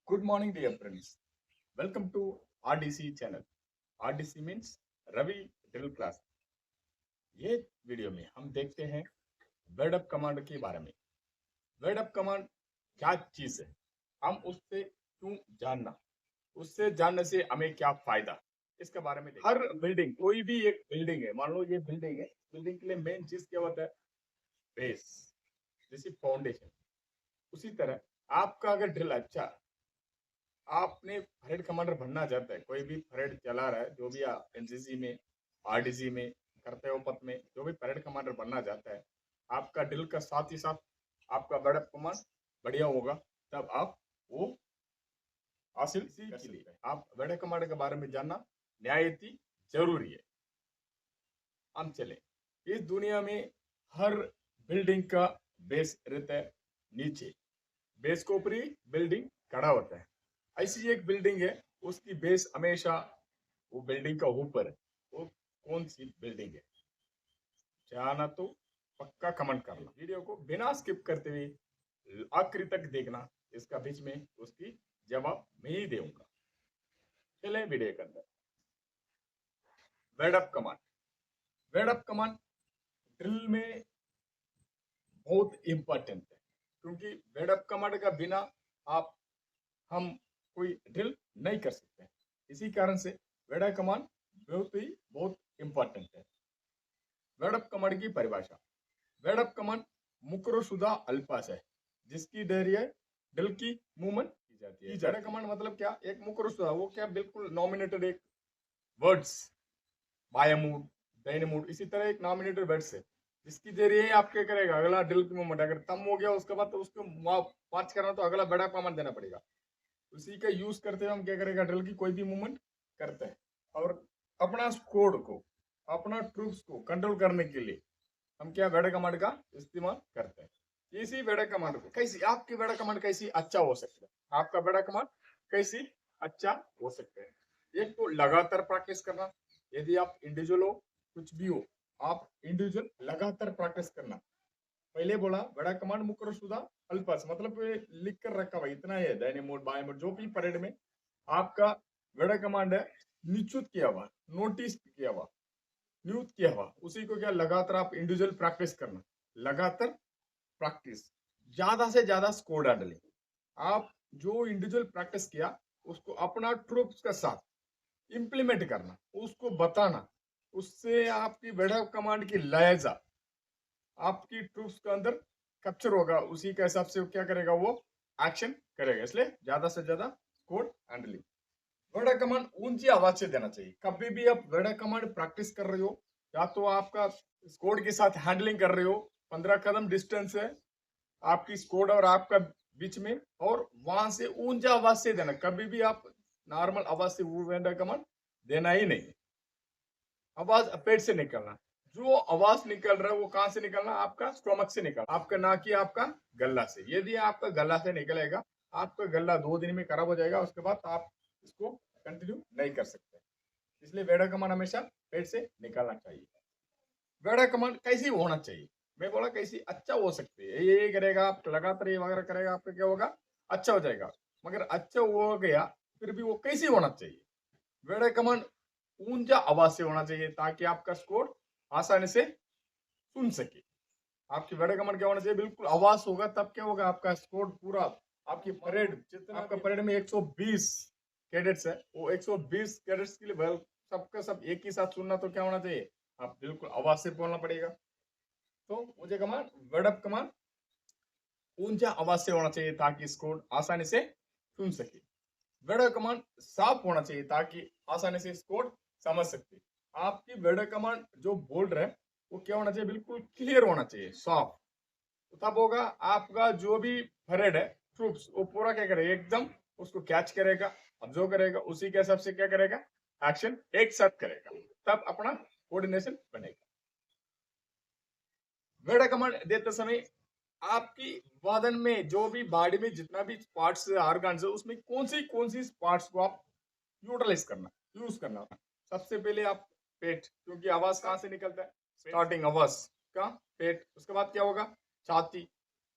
Good morning, dear friends. Welcome to RDC channel. RDC means Ravi drill class. ये video में हम देखते हैं वर्ड अप कमांड के बारे में। वर्ड अप कमांड क्या चीज है, हम उससे क्यों जानना, उससे जानने से हमें क्या फायदा, इसके बारे में हर बिल्डिंग, कोई भी एक बिल्डिंग है, मान लो ये बिल्डिंग है, बिल्डिंग के लिए मेन चीज क्या होता है? बेस, जैसे फाउंडेशन। उसी तरह आपका अगर ड्रिल अच्छा, आपने परेड कमांडर बनना चाहता है, कोई भी परेड चला रहा है, जो भी एनसीसी में, आरडीसी में, कर्तव्य पथ में जो भी परेड कमांडर बनना चाहता है, आपका ड्रिल का साथ ही साथ आपका बड़ा कमांड बढ़िया होगा, तब आप वो हासिल कर सकते हैं। आप बड़े कमांड के बारे में जानना न्यायती जरूरी है। हम चले, इस दुनिया में हर बिल्डिंग का बेस रहता है नीचे, बेस के ऊपर ही बिल्डिंग खड़ा होता है। ऐसी एक बिल्डिंग है, उसकी बेस हमेशा वो बिल्डिंग का ऊपर है। वो कौन सी बिल्डिंग है, जाना तो पक्का कमेंट करना। वीडियो को बिना स्किप करते हुए आखिरी तक देखना, इसका बीच में उसकी जवाब मैं ही दूंगा। चले वीडियो के अंदर। Word up command, word up command drill में बहुत इंपॉर्टेंट है, क्योंकि वर्ड अप कमांड का बिना आप हम कोई ड्रिल नहीं कर सकते। इसी कारण से वर्ड अप कमांड बहुत इंपॉर्टेंट है। वर्ड अप कमांड की परिभाषा, वर्ड अप कमांड मुकरशुदा अल्पास है, जिसकी ड्रिल की मूवमेंट की जाती है। वर्ड अप कमांड मतलब क्या? एक मुकरशुदा, वो क्या बिल्कुल नॉमिनेटेड एक वर्ड्स, बाय मूड, दाहिने मूड, इसी तरह एक नॉमिनेटेड वर्ड्स है, जिसके जरिए आप क्या करेगा, अगला ड्रिल की मूवमेंट अगर कम हो गया उसके बाद तो उसको मार्च करना, तो अगला बड़ा कमांड देना पड़ेगा। उसी का यूज करते हुए हम क्या करेगा, ड्रिल की कोई भी मूवमेंट करते हैं। और अपना स्क्वाड को, अपना ट्रूप्स को कंट्रोल करने के लिए हम क्या वेड़ा कमांड का इस्तेमाल करते हैं। इसी वेड़ा कमांड को कैसी, आपकी वेड़ा कमांड कैसी अच्छा हो सकता है, आपका वेड़ा कमांड कैसी अच्छा हो सकता है। एक तो लगातार प्रैक्टिस करना, यदि आप इंडिविजुअल हो, कुछ भी हो, आप इंडिविजुअल लगातार प्रैक्टिस करना। पहले बोला बड़ा कमांड मुकरशुदा अल्पस, मतलब लिख कर रखा हुआ इतना ही है, दाहिने मोड बाएं मोड, जो भी परेड में आपका बड़ा कमांड है, निश्चित किया हुआ, नोटिस किया हुआ, नियुक्त किया हुआ, उसी को क्या लगातार आप इंडिविजुअल प्रैक्टिस करना। लगातार प्रैक्टिस, ज्यादा से ज्यादा स्कोर डालने। आप जो इंडिविजुअल प्रैक्टिस किया उसको अपना ट्रूप्स के साथ इंप्लीमेंट करना, उसको बताना, उससे आपकी बड़ा कमांड की लहजा आपकी ट्रूप्स के अंदर कैप्चर होगा, उसी के हिसाब से क्या करेगा, वो एक्शन करेगा। इसलिए ज्यादा से ज्यादा कोड हैंडलिंग। वर्ड कमांड ऊंची आवाज से देना चाहिए। कभी भी आप वर्ड कमांड प्रैक्टिस कर रहे हो, या तो आपका स्कोड के साथ हैंडलिंग कर रहे हो, 15 कदम डिस्टेंस है आपकी स्कोड और आपका बीच में, और वहां से ऊंचा आवाज से देना। कभी भी आप नॉर्मल आवाज से वर्ड कमांड देना ही नहीं। आवाज पेट से निकलना, जो आवाज निकल रहा है वो कहां से निकलना, आपका स्टोमक से निकलना, आपका ना कि आपका गला से। यदि आपका गला से निकलेगा, आपका गला 2 दिन में खराब हो जाएगा, उसके बाद आप इसको कंटिन्यू नहीं कर सकते। इसलिए वेड़ा कमांड हमेशा पेट से निकालना चाहिए। वेड़ा कमांड कैसी होना चाहिए, मैं बोला कैसी अच्छा हो सकती है, ये करेगा आप लगातार, ये वगैरह करेगा, आपका क्या होगा, अच्छा हो जाएगा। मगर अच्छा हो गया, फिर भी वो कैसी होना चाहिए? वेड़ा कमांड ऊंचा आवाज से होना चाहिए, ताकि आपका स्कोर आसानी से सुन सके। आपकी वेड़ा कमांड क्या होना चाहिए, बिल्कुल आवाज होगा, तब क्या होगा, आपका स्कोर पूरा, आपकी परेड जितना, आपका परेड में 120 कैडेट्स है, वो 120 कैडेट्स के लिए सबका सब एक ही साथ सुनना, तो क्या होना चाहिए, आप बिल्कुल आवाज से बोलना पड़ेगा। तो मुझे कमांड, वर्ड अप कमांड ऊंचा आवाज से होना चाहिए, ताकि स्कोर आसानी से सुन सके। वर्ड कमांड साफ होना चाहिए, ताकि आसानी से कोड समझ सकते। आपकी वर्ड कमांड जो बोल रहे हैं वो क्या होना चाहिए, बिल्कुल क्लियर होना चाहिए, साफ। तो तब होगा आपका जो भी परेड है, ट्रूप्स, वो पूरा क्या करेगा, एकदम उसको कैच करेगा, ऑब्जर्व करेगा, उसी के हिसाब से क्या करेगा, एक्शन एक साथ करेगा, तब अपना कोऑर्डिनेशन बनेगा। वर्ड कमांड देते समय आपकी वादन में जो भी बॉडी में जितना भी पार्ट्स ऑर्गन्स है, उसमें कौन सी पार्ट्स को आप यूटिलाइज करना, यूज करना। सबसे पहले आप पेट, क्योंकि आवाज कहां से निकलता है, स्टार्टिंग आवाज का पेट। उसके बाद क्या होगा, छाती,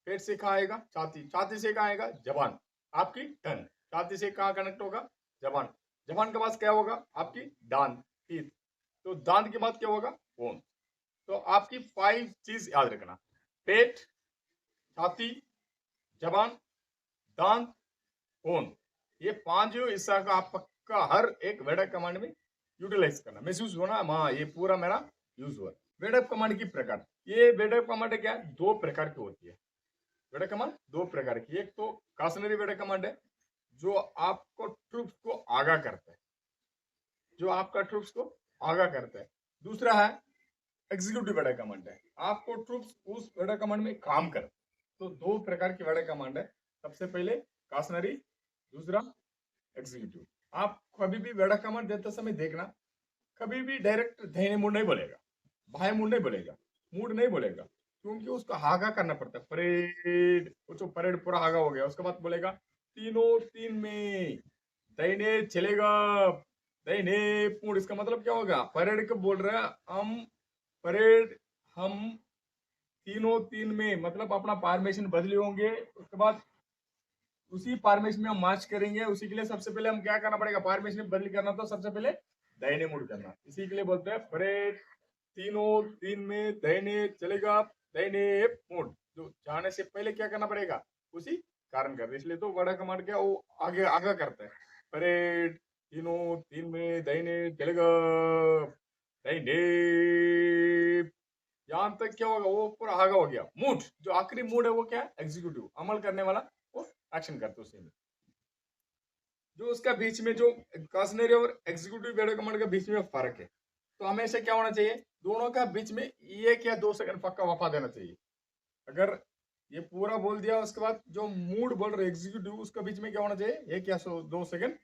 पेट से कहाँ आएगा, छाती, छाती से कहाँ आएगा, जबान, आपकी टंग। छाती से कहाँ कनेक्ट होगा, जबान, जबान के पास क्या होगा, आपकी दांत, टीथ, तो दांत के बाद क्या होगा, बोन। तो आपकी 5 चीज याद रखना, पेट, छाती, जबान, दांत, बोन, ये 5 हिस्सा का आप पक्का हर एक वेडक कमांड में यूटिलाइज करना, महसूस होना, हाँ ये पूरा मेरा यूज हुआ। वेडक कमांड की प्रकार, ये वेडक कमांड क्या है, 2 प्रकार की होती है। वेडक कमांड 2 प्रकार की, एक तो कासनरी वेडक कमांड है जो आपको ट्रूप्स को आगाह करता है, जो आपका ट्रूप्स को आगाह करता है। दूसरा है एग्जीक्यूटिव वेडक कमांड है, आपको ट्रूप्स उस वेडक कमांड में काम कर। तो 2 प्रकार की वेडक कमांड है, सबसे पहले कासनरी, दूसरा एग्जीक्यूटिव। आप कभी भी वेडक कमांड देते समय देखना, कभी भी डायरेक्ट दाहिने मुड़ नहीं बोलेगा, बाएं मुड़ नहीं बोलेगा, मुड़ नहीं बोलेगा, क्योंकि उसको आगा करना पड़ता है। परेड, वो परेड पूरा आगा हो गया, उसके बाद बोलेगा तीनों 3 में दाहिने चलेगा, दाहिने मुड़। इसका मतलब क्या होगा, परेड को बोल रहा है हम, परेड हम तीनों 3 में, मतलब अपना फॉर्मेशन बदले होंगे, उसके बाद उसी फॉर्मेशन में हम मार्च करेंगे। उसी के लिए सबसे पहले हम क्या करना पड़ेगा, फॉर्मेशन बदली करना, तो सबसे पहले दाहिने मुड़ करना। इसी के लिए बोलते हैं परेड तीनों 3 में दाहिने चलेगा, दाहिने मुड़। जो जाने से पहले क्या करना पड़ेगा, उसी कारण कर, इसलिए तो बड़ा कमांड क्या वो आगे आगे करता है, परेड तीनों 3 में दाहिने चलेगा, दाहिने। यहां तक क्या होगा, वो पूरा आगा हो गया। मूड, जो आखिरी मूड है वो क्या है, एग्जीक्यूटिव, अमल करने वाला, वो एक्शन करते उसी में। जो उसका बीच में जो कॉशनरी और एग्जीक्यूटिव वेडक कमांड के बीच में फर्क है, तो हमेशा क्या होना चाहिए, दोनों का बीच में 1 या 2 सेकंड पक्का वफा देना चाहिए। अगर ये पूरा बोल दिया उसके बाद जो मूड बोल रहे एग्जीक्यूटिव, उसका बीच में क्या होना चाहिए, 1 या 2 सेकंड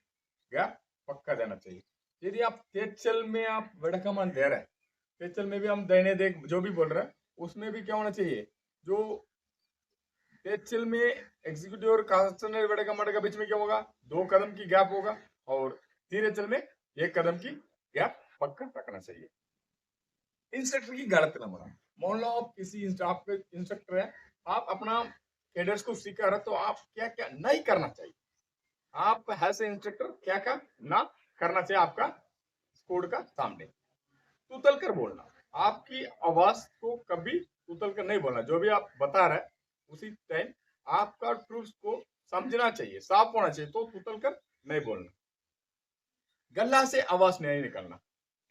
गैप पक्का देना चाहिए। यदि आप तेज चल में आप वेडक कमांड दे रहे हैं, तेज चल में भी हम दाहिने देख जो भी बोल रहे हैं, उसमें भी क्या होना चाहिए, जो तेज चल में एग्जीक्यूटिव और कॉशनरी वेडक कमांड के बीच में क्या होगा, 2 कदम की गैप होगा, और धीरे चल में 1 कदम की गैप पक्का रखना चाहिए। इंस्ट्रक्टर की गलत न बना, मान लो आप किसी आपके इंस्ट्रक्टर है, आप अपना कैडेट्स को सिखा रहे, तो आप क्या क्या नहीं करना चाहिए, आप ऐसे इंस्ट्रक्टर क्या क्या ना करना चाहिए आपका कोड का सामने। तुतल कर बोलना, आपकी आवाज को कभी तुतल कर नहीं बोलना, जो भी आप बता रहे उसी टाइम आपका ट्रूप्स को समझना चाहिए, साफ होना चाहिए, तो तुतल कर नहीं बोलना। गला से आवाज नहीं निकलना,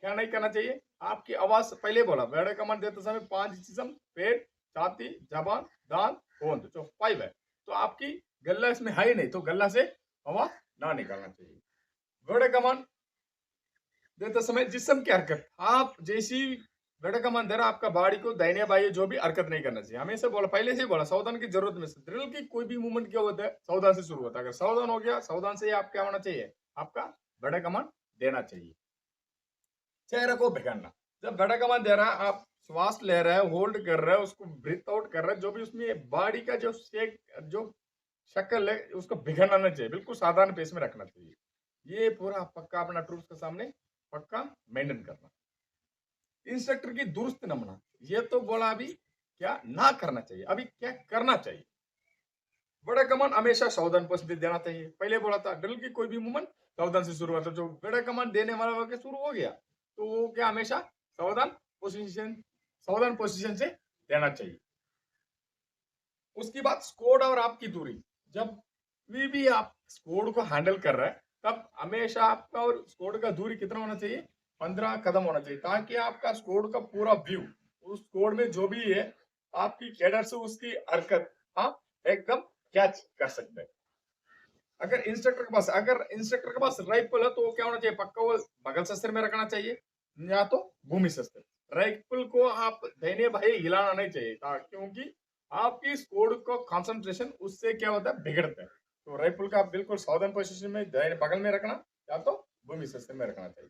क्या नहीं करना चाहिए, आपकी आवाज पहले बोला, वेडक कमांड देते समय 5 जिस्म, पेट, छाती, जबान, दांत, गोंद, जो 5 है, तो आपकी गला इसमें है ही नहीं, तो गला से आवाज ना निकालना चाहिए। वेडक कमांड देते समय जिस्म की हरकत, आप जैसी वेडक कमांड दे रहा, आपका बॉडी को दाहिने बाएं जो भी हरकत नहीं करना चाहिए। हमेशा बोला, पहले से ही बोला, सावधान की जरूरत में से ड्रिल की कोई भी मूवमेंट क्या होता है, सावधान से शुरू होता है। अगर सावधान हो गया, सावधान से आप क्या होना चाहिए, आपका वेडक कमांड देना चाहिए। चेहरे को भिगाना, जब वेडक कमांड दे रहा है, आप श्वास ले रहे हैं, होल्ड कर रहे हैं, उसको ब्रीथ आउट कर रहे हैं, जो भी उसमें बॉडी का जो शेक, जो शक्ल है, उसको भिगाना नहीं चाहिए, बिल्कुल साधारण पेस में रखना चाहिए। ये पूरा पक्का अपना ट्रूप्स के सामने पक्का मेंटेन करना। इंस्ट्रक्टर की दुरुस्त नमूना, ये तो बोला अभी क्या ना करना चाहिए, अभी क्या करना चाहिए। बड़ा कमांड हमेशा सावधान पोजीशन देना चाहिए, पहले बोला था ड्रिल की कोई भी मूवमेंट सावधान से शुरू होता, जो बड़ा कमांड देने वाला वाक्य शुरू हो गया, तो वो क्या हमेशा सावधान पोजीशन से देना चाहिए। उसके बाद स्क्वाड और आपकी दूरी, जब भी आप स्क्वाड को हैंडल कर रहे हैं, तब हमेशा आपका और स्क्वाड का दूरी कितना होना चाहिए, 15 कदम होना चाहिए, ताकि आपका स्क्वाड का पूरा व्यू, उस स्क्वाड में जो भी है आपकी कैडर से उसकी हरकत आप एकदम कैच कर सकते हैं। अगर इंस्ट्रक्टर के पास राइफल है, तो वो क्या होना चाहिए, पक्का वो बगल शस्त्र में रखना चाहिए, या तो भूमि शस्त्र। राइफल को आप दाहिने बाएं हिलाना नहीं चाहिए, क्योंकि आपकी स्क्वाड को कंसंट्रेशन उससे क्या होता है, बिगड़ता है। तो राइफल का आप बिल्कुल सावधान पोजीशन में दाहिने बगल में रखना, या तो भूमि शस्त्र में रखना चाहिए।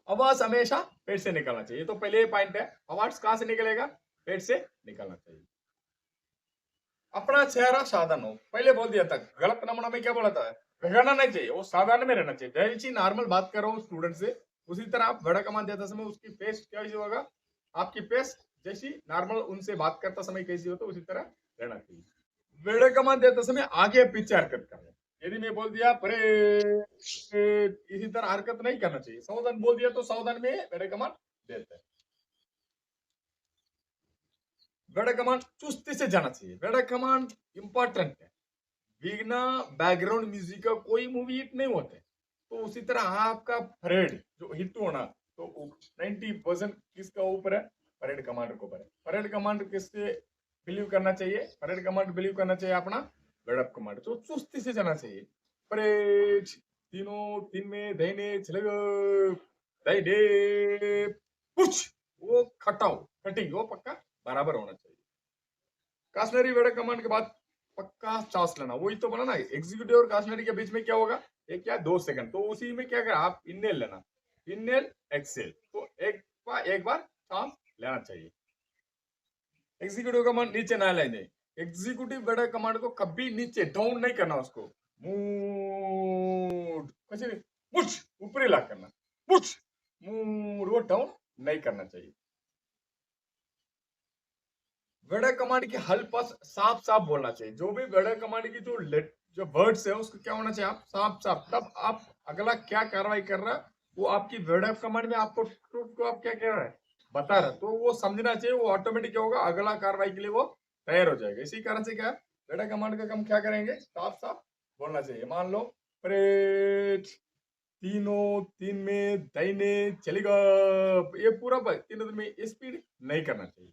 आवाज हमेशा पेट से निकलना चाहिए, तो पहले पॉइंट है, आवाज कहां से निकलेगा, पेट से निकलना चाहिए। अपना चेहरा साधारण हो, पहले बोल दिया था, गलत नमूना में क्या बोला था, भिगाना नहीं चाहिए, वो साधारण में रहना चाहिए, जैसी नॉर्मल बात करो स्टूडेंट से, उसी तरह आप वेडक कमांड देते समय उसकी फेस कैसी होगा, आपकी फेस जैसी नॉर्मल उनसे बात करता समय कैसी हो, तो उसी तरह रहना चाहिए। वेडक कमांड देते समय आगे पीछे हरकत करना, यदि मैं बोल दिया परेड, इसी तरह हरकत नहीं करना चाहिए। सावधान बोल दिया तो सावधान में वेड़ा कमांड देते हैं। वेड़ा कमांड चुस्ती से जाना चाहिए। वेड़ा कमांड इंपॉर्टेंट है। बिना बैकग्राउंड म्यूजिक का कोई मूवी हिट नहीं होते। तो उसी तरह आपका परेड जो हिट होना तो 90% किसका ऊपर है? परेड कमांडर को ऊपर है। परेड कमांडर किससे बिलीव करना चाहिए? परेड कमांडर बिलीव करना चाहिए अपना वेड़अप कमांडर। तो चुस्ती से जाना चाहिए। परेड तीनों तीन में दाहिने चलेगा, दाहिने पुश, वो खटाओ कटिंग वो पक्का बराबर होना चाहिए। काशनरी वेड़ा कमांड के बाद पक्का सांस लेना। वही तो बोला ना, एग्जीक्यूटिव और काशनरी के बीच में क्या होगा? एक क्या 2 सेकंड। तो उसी में क्या कर आप इनहेल लेना, इनहेल एक्सेल। तो एक बार सांस लेना चाहिए। एग्जीक्यूटिव कमांड नीचे ना लेने। एग्जीक्यूटिव वेड़ा कमांड को कभी नीचे डाउन नहीं करना, उसको मूड कैसे पुश ऊपर ला करना, पुश मूड वो डाउन नहीं करना चाहिए। वेड़ा कमांड की हल पास साफ साफ बोलना चाहिए। जो भी वेड़ा कमांड की जो वर्ड्स है उसको क्या होना चाहिए? आप साफ साफ, तब आप अगला क्या कार्रवाई कर रहा है वो आपकी वेड़ा कमांड में आपको ट्रूथ को आप क्या कह रहा है बता रहा है, तो वो समझना चाहिए। वो ऑटोमेटिक क्या होगा, अगला कार्रवाई के लिए वो तैयार हो जाएगा। इसी कारण से क्या है, वेड़ा कमांड का हम क्या करेंगे? साफ साफ बोलना चाहिए। मान लो परेड तीनों तीन में दाहिने चलेगा, ये पूरा तीनों दिन में स्पीड नहीं करना चाहिए।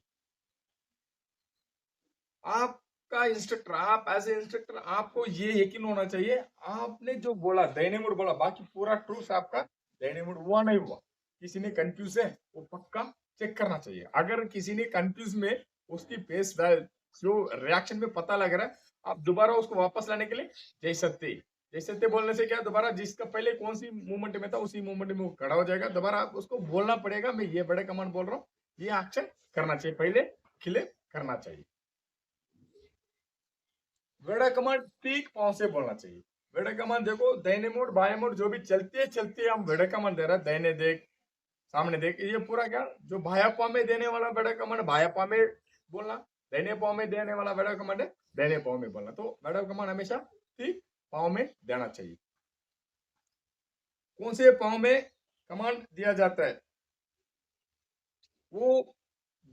आपका इंस्ट्रक्टर, आप एज ए इंस्ट्रक्टर आपको ये यकीन होना चाहिए आपने जो बोला दाहिने मुड़ बोला, बाकी पूरा ट्रूथ आपका दाहिने मुड़ हुआ नहीं हुआ। किसी ने कंफ्यूज है वो पक्का चेक करना चाहिए। अगर किसी ने कंफ्यूज में उसकी फेस जो रिएक्शन में पता लग रहा है, आप दोबारा उसको वापस लाने के लिए जैसे बोलने से क्या, दोबारा जिसका पहले कौन सी मूवमेंट में था उसी मूवमेंट में वो खड़ा हो जाएगा। दोबारा आप उसको बोलना पड़ेगा, मैं ये बड़े कमांड बोल रहा हूँ, ये एक्शन करना चाहिए, पहले क्लियर करना चाहिए। वेड़ा कमांड ठीक पांव से बोलना चाहिए। वेड़ा कमांड देखो, दाहिने मोड़ बाएं मोड़ जो भी चलते हम वेड़ा कमांड दे रहा है, दाहिने देख सामने देख, ये पूरा क्या जो बाया पाव में देने वाला वेड़ा कमांड बाया पाव में बोलना, दाहिने पाव में देने वाला वेड़ा कमांड है दाहिने पाव में बोलना। तो वेड़ा कमांड हमेशा ठीक पाव में देना चाहिए। कौन से पाव में कमांड दिया जाता है वो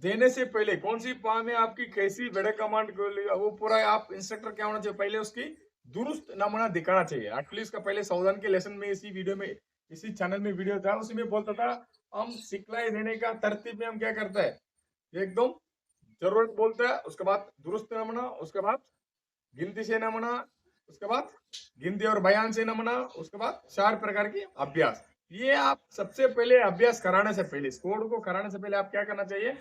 देने से पहले कौन सी पाव में आपकी कैसी वेड़ा कमांड वो पूरा आप इंस्ट्रक्टर क्या होना चाहिए, पहले उसकी दुरुस्त नमूना दिखाना चाहिए। एक्चुअली इसका पहले सावधान के लेसन में इसी वीडियो में इसी चैनल में वीडियो था, उसी में बोलता था हम सिखलाई देने का तरतीब में हम क्या करता है, एकदम जरूरत बोलता है, उसके बाद दुरुस्त नमूना, उसके बाद गिनती से नमूना, उसके बाद गिनती और बयान से नमूना, उसके बाद 4 प्रकार की अभ्यास। ये आप सबसे पहले अभ्यास कराने से पहले, स्कोर को कराने से पहले आप क्या करना चाहिए,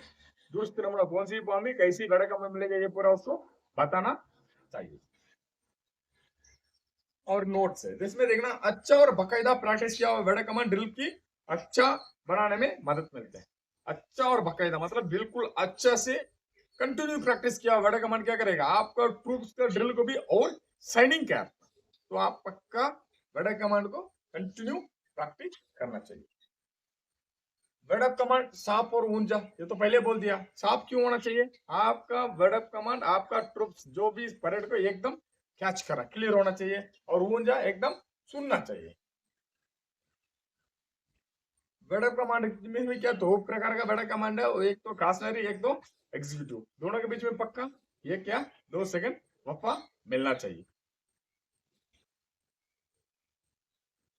दुरुस्त नमूना कौन सी पामी कैसी गड़ा का मिलेगा ये पूरा उसको बताना चाहिए। और नोट्स है जिसमें देखना अच्छा और बाकायदा प्रैक्टिस किया हुआ वेड़ा कमांड ड्रिल की अच्छा बनाने में मदद मिलते हैं। अच्छा और बाकायदा मतलब बिल्कुल अच्छा से कंटिन्यू प्रैक्टिस किया वेड़ा कमांड क्या करेगा, आपका ट्रूप्स का ड्रिल को भी और शाइनिंग क्या, तो आप पक्का वेड़ा कमांड को कंटिन्यू प्रैक्टिस करना चाहिए। वेडअप कमांड साफ और ऊंजा, ये तो पहले बोल दिया। साफ क्यों होना चाहिए? आपका वेडअप कमांड आपका ट्रूप्स जो भी परेड को एकदम कैच करा क्लियर होना चाहिए, और ऊंजा एकदम सुनना चाहिए। वेडअप कमांड में भी क्या 2 प्रकार का वेडअप कमांड है, एक तो काशनरी एक तो एग्जीक्यूटिव, दोनों के बीच में पक्का ये क्या 2 सेकंड वफा मिलना चाहिए।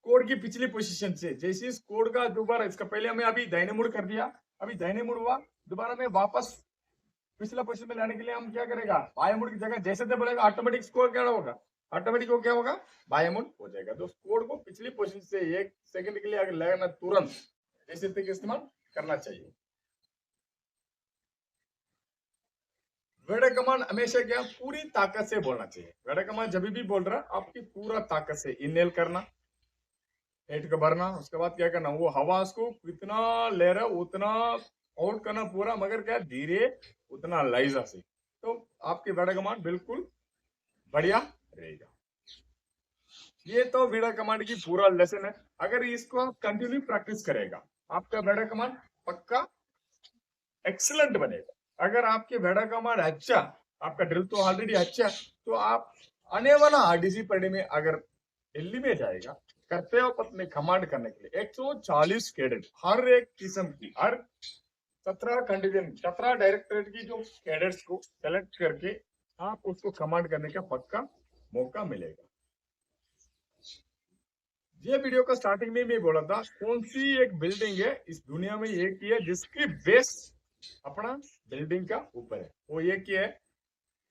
कोड की पिछली पोजीशन से जैसे इस कोड का दोबारा, इसका पहले हमें अभी दाहिने मुड़ कर दिया, अभी दाहिने मुड़ हुआ, दोबारा में वापस पिछला पोजीशन में लाने के लिए हम क्या करेगा, बाएं मुड़ की जगह जैसे बोलेगा ऑटोमेटिक स्कोर क्या होगा, ऑटोमेटिक वो क्या होगा बाएं मुड़ हो जाएगा। तो कोड को पिछली पोजीशन से 1 सेकंड के लिए अगर लगाना तुरंत जैसे तक इस्तेमाल करना चाहिए। वेड़ा कमांड हमेशा क्या पूरी ताकत से बोलना चाहिए। वेड़ा कमांड जब भी बोल रहा आपकी पूरा ताकत से इनहेल करना, पेट को भरना, उसके बाद क्या करना वो हवा उसको कितना ले रहा है उतना आउट करना पूरा, मगर क्या धीरे उतना लाइजा से, तो आपके वेड़ा कमांड बिल्कुल बढ़िया रहेगा। ये तो वेड़ा कमांड की पूरा लेसन है। अगर इसको आप कंटिन्यू प्रैक्टिस करेगा आपका वेड़ा कमांड पक्का एक्सीलेंट बनेगा। अगर आपके वेड़ा कमांड अच्छा, आपका ड्रिल तो ऑलरेडी अच्छा, तो आप आने वाला आरडीसी पढ़ने में अगर दिल्ली में जाएगा कर्तव्य पथ में कमांड करने के लिए 140 कैडेट, हर एक किस्म की, हर 17 कंडीशन 17 डायरेक्टरेट की जो कैडेट्स को सेलेक्ट करके आप उसको कमांड करने का पक्का मौका मिलेगा। ये वीडियो का स्टार्टिंग में मैं बोला था कौन सी एक बिल्डिंग है इस दुनिया में एक ही है जिसकी बेस अपना बिल्डिंग का ऊपर है, वो एक ही है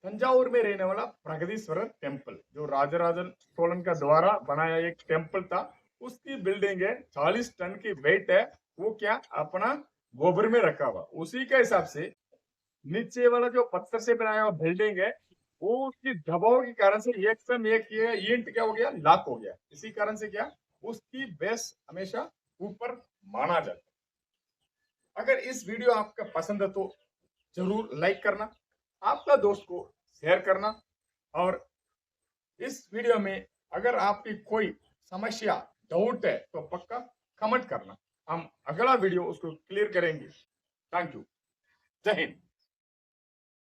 तंजावुर में रहने वाला प्रगदीश्वर टेम्पल, जो राजराजन चोलन का द्वारा बनाया एक टेम्पल था। उसकी बिल्डिंग है, 40 टन की वेट है। वो क्या अपना गोबर में रखा हुआ, उसी के हिसाब से नीचे वाला जो पत्थर से बनाया हुआ बिल्डिंग है वो उसकी दबाव के कारण से एकदम एक ईंट क्या हो गया, लॉक हो गया। इसी कारण से क्या उसकी बेस हमेशा ऊपर माना जाता है। अगर इस वीडियो आपका पसंद है तो जरूर लाइक करना, आपका दोस्त को शेयर करना, और इस वीडियो में अगर आपकी कोई समस्या डाउट है तो पक्का कमेंट करना, हम अगला वीडियो उसको क्लियर करेंगे। Thank you. जय हिंद।